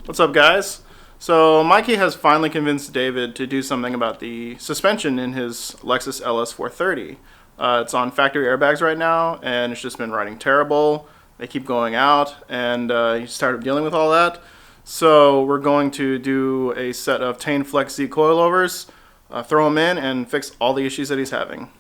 What's up, guys? So Mikey has finally convinced David to do something about the suspension in his Lexus LS430. It's on factory airbags right now, and it's just been riding terrible. They keep going out, and he's started dealing with all that. So we're going to do a set of Tein Flex Z Coilovers, throw them in, and fix all the issues that he's having.